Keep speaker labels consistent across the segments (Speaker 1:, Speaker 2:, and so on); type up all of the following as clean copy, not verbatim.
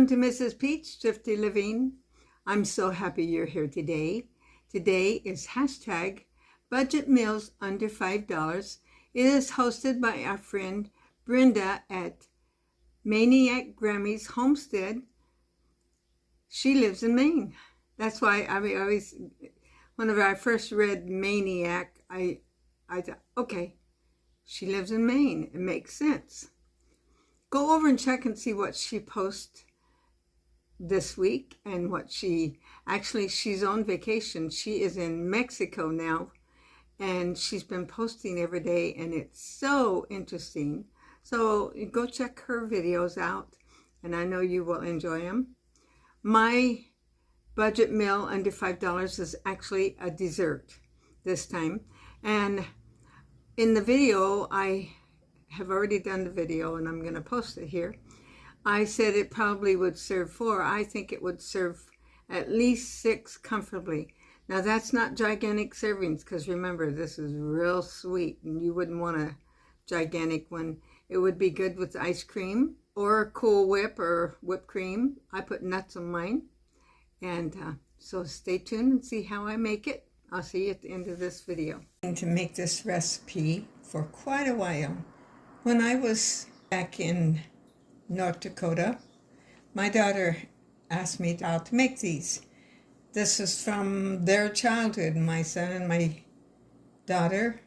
Speaker 1: Welcome to Mrs. Pete's Thrifty Living. I'm so happy you're here today. Today is hashtag Budget Meals Under $5. It is hosted by our friend Brenda at Maniac Grammy's Homestead. She lives in Maine. That's why I always, whenever I first read Maniac, I thought, okay, she lives in Maine. It makes sense. Go over and check and see what she posts this week and what she's on vacation. She is in Mexico now, and she's been posting every day, and it's so interesting. So go check her videos out, and I know you will enjoy them. My budget meal under $5 is actually a dessert this time, and in the video, I have already done the video and I'm going to post it here. I said it probably would serve 4. I think it would serve at least 6 comfortably. Now that's not gigantic servings, because remember, this is real sweet and you wouldn't want a gigantic one. It would be good with ice cream or Cool Whip or whipped cream. I put nuts on mine. And so stay tuned and see how I make it. I'll see you at the end of this video. To make this recipe for quite a while. When I was back in North Dakota, my daughter asked me how to make these. This is from their childhood, my son and my daughter.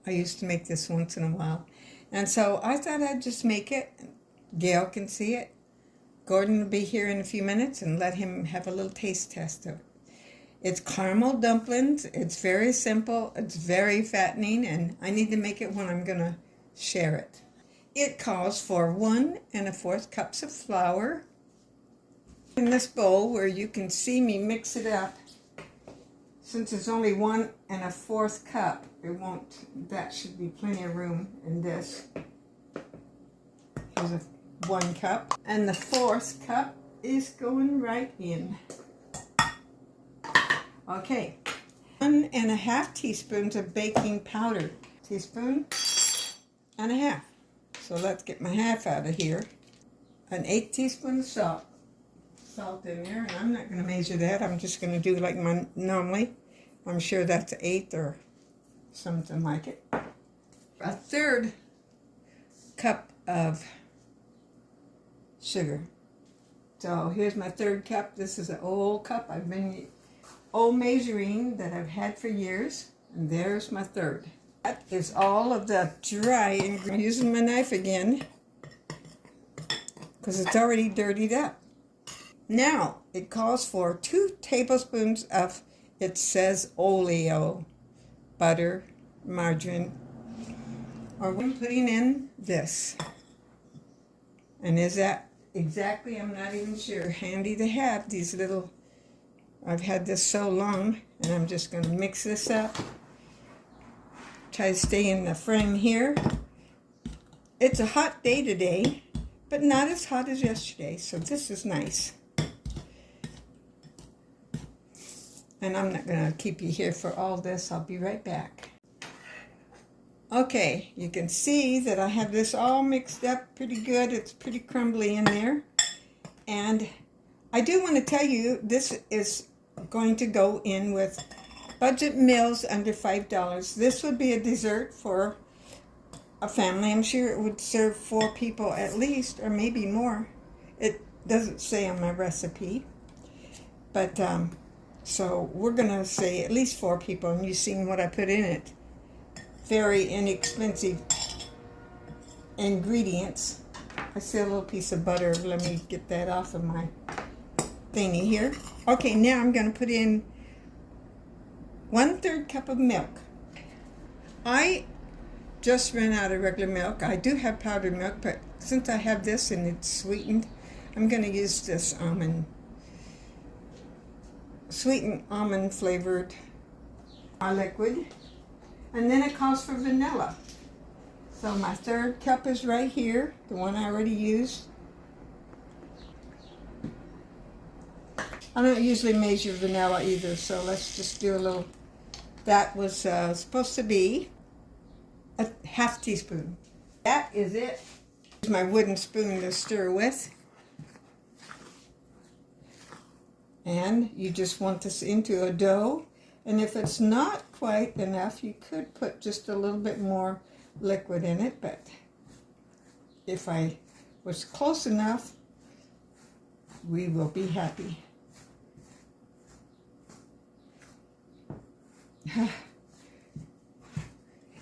Speaker 1: I used to make this once in a while. And so I thought I'd just make it. Gail can see it. Gordon will be here in a few minutes, and let him have a little taste test of it. It's caramel dumplings. It's very simple. It's very fattening, and I need to make it when I'm going to share it. It calls for 1 1/4 cups of flour. In this bowl where you can see me mix it up, since it's only 1 1/4 cup, that should be plenty of room in this. Here's 1 cup, and the 4th cup is going right in. Okay, 1 1/2 teaspoons of baking powder. Teaspoon and a half. So let's get my half out of here. An 1/8 teaspoon of salt. Salt in there, and I'm not going to measure that. I'm just going to do like normally. I'm sure that's 1/8 or something like it. 1/3 cup of sugar. So here's my 3rd cup. This is an old cup. I've been old measuring that I've had for years. And there's my 3rd. That is all of the dry ingredients. I'm using my knife again because it's already dirtied up. Now, it calls for 2 tablespoons of, it says oleo, butter, margarine, or I'm putting in this. And is that exactly, I'm not even sure, handy to have these little, I've had this so long, and I'm just going to mix this up. Try to stay in the frame here. It's a hot day today, but not as hot as yesterday, so this is nice. And I'm not going to keep you here for all this. I'll be right back. Okay, you can see that I have this all mixed up pretty good. It's pretty crumbly in there. And I do want to tell you, this is going to go in with budget meals under $5. This would be a dessert for a family. I'm sure it would serve 4 people at least, or maybe more. It doesn't say on my recipe. But, so we're going to say at least 4 people, and you've seen what I put in it. Very inexpensive ingredients. I see a little piece of butter. Let me get that off of my thingy here. Okay, now I'm going to put in 1/3 cup of milk. I just ran out of regular milk. I do have powdered milk, but since I have this and it's sweetened, I'm going to use this sweetened almond flavored liquid. And then it calls for vanilla. So my 3rd cup is right here, the one I already used. I don't usually measure vanilla either, so let's just do a little. That was supposed to be a 1/2 teaspoon. That is it. Use my wooden spoon to stir with. And you just want this into a dough. And if it's not quite enough, you could put just a little bit more liquid in it. But if I was close enough, we will be happy.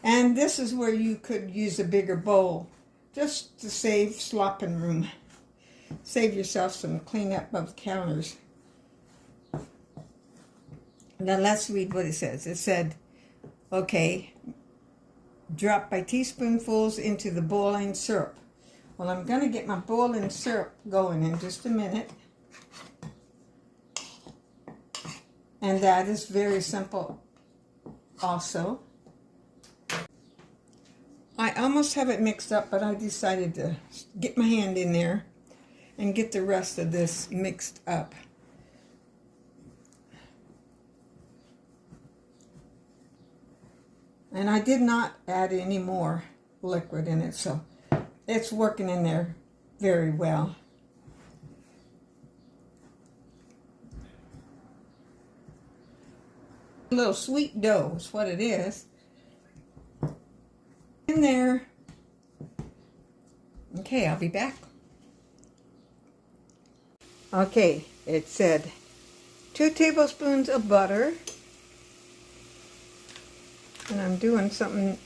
Speaker 1: And this is where you could use a bigger bowl, just to save slopping room. Save yourself some cleanup of the counters. Now let's read what it says. It said, okay, drop by teaspoonfuls into the boiling syrup. Well, I'm going to get my boiling syrup going in just a minute. And that is very simple also. I almost have it mixed up, but I decided to get my hand in there and get the rest of this mixed up. And I did not add any more liquid in it, so it's working in there very well. A little sweet dough is what it is. In there. Okay, I'll be back. Okay, it said 2 tablespoons of butter. And I'm doing something.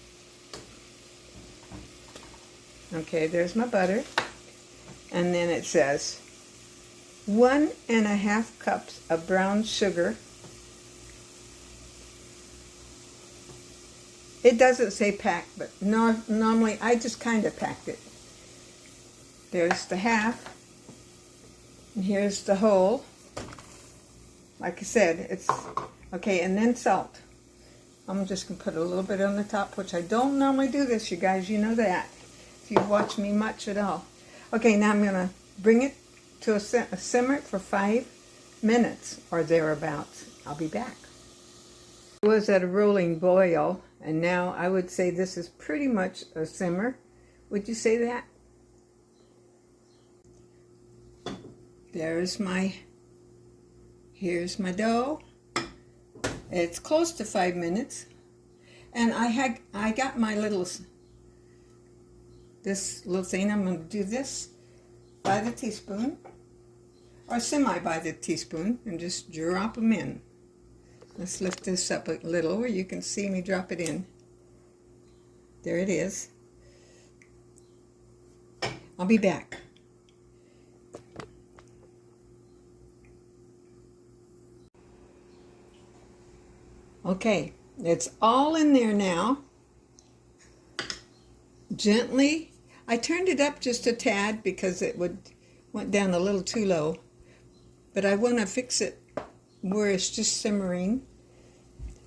Speaker 1: Okay, there's my butter. And then it says 1.5 cups of brown sugar. It doesn't say pack, but normally I just kind of packed it. There's the half. And here's the whole. Like I said, it's okay, and then salt. I'm just going to put a little bit on the top, which I don't normally do this, you guys. You know that, if you've watched me much at all. Okay, now I'm going to bring it to a simmer for 5 minutes or thereabouts. I'll be back. It was at a rolling boil, and now I would say this is pretty much a simmer. Would you say that? Here's my dough. It's close to 5 minutes, and I got my this little thing. I'm going to do this by the teaspoon, or semi by the teaspoon, and just drop them in. Let's lift this up a little where you can see me drop it in. There it is. I'll be back. Okay, it's all in there now. Gently. I turned it up just a tad because it went down a little too low. But I want to fix it where it's just simmering,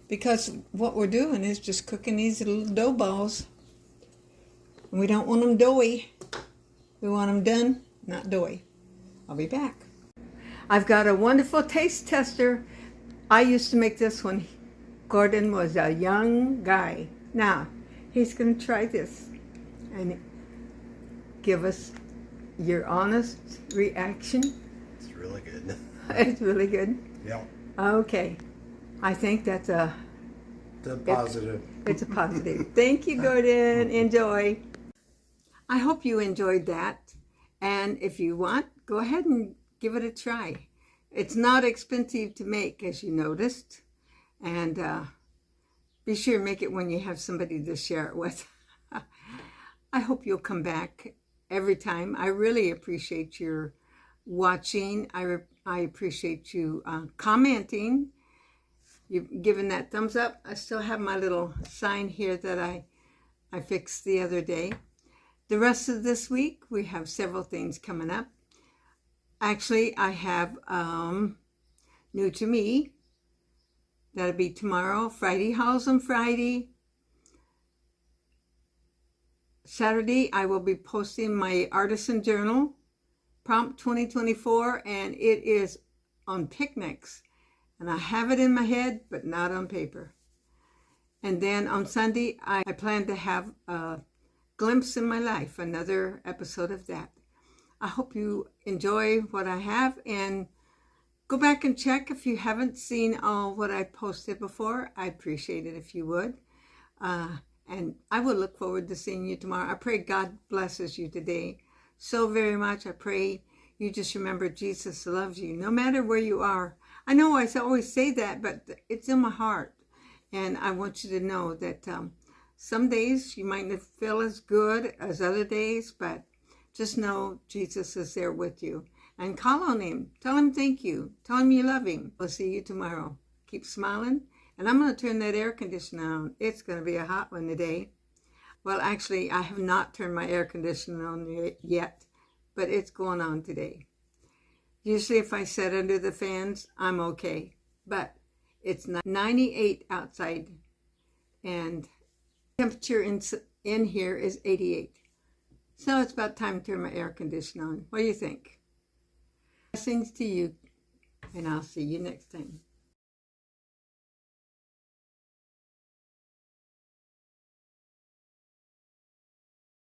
Speaker 1: because what we're doing is just cooking these little dough balls. And we don't want them doughy. We want them done, not doughy. I'll be back. I've got a wonderful taste tester. I used to make this when Gordon was a young guy. Now, he's going to try this and give us your honest reaction.
Speaker 2: It's really good.
Speaker 1: It's really good?
Speaker 2: Yeah.
Speaker 1: Okay. I think that's a
Speaker 2: positive.
Speaker 1: It's a positive. Thank you, Gordon. Enjoy. I hope you enjoyed that. And if you want, go ahead and give it a try. It's not expensive to make, as you noticed. And be sure to make it when you have somebody to share it with. I hope you'll come back every time. I really appreciate your watching. I appreciate you commenting. You've given that thumbs up. I still have my little sign here that I fixed the other day. The rest of this week, we have several things coming up. Actually, I have new to me. That'll be tomorrow. Friday Hauls on Friday. Saturday, I will be posting my artisan journal, Prompt 2024, and it is on picnics. And I have it in my head, but not on paper. And then on Sunday, I plan to have a glimpse in my life, another episode of that. I hope you enjoy what I have, and Go back and check if you haven't seen all what I posted before. I appreciate it if you would. And I will look forward to seeing you tomorrow. I pray God blesses you today so very much. I pray you just remember Jesus loves you no matter where you are. I know I always say that, but it's in my heart. And I want you to know that some days you might not feel as good as other days, but just know Jesus is there with you. And call on him. Tell him thank you. Tell him you love him. We'll see you tomorrow. Keep smiling. And I'm going to turn that air conditioner on. It's going to be a hot one today. Well, actually, I have not turned my air conditioner on yet, but it's going on today. Usually if I sit under the fans, I'm okay. But it's 98 outside, and temperature in here is 88. So it's about time to turn my air conditioner on. What do you think? Blessings to you, and I'll see you next time.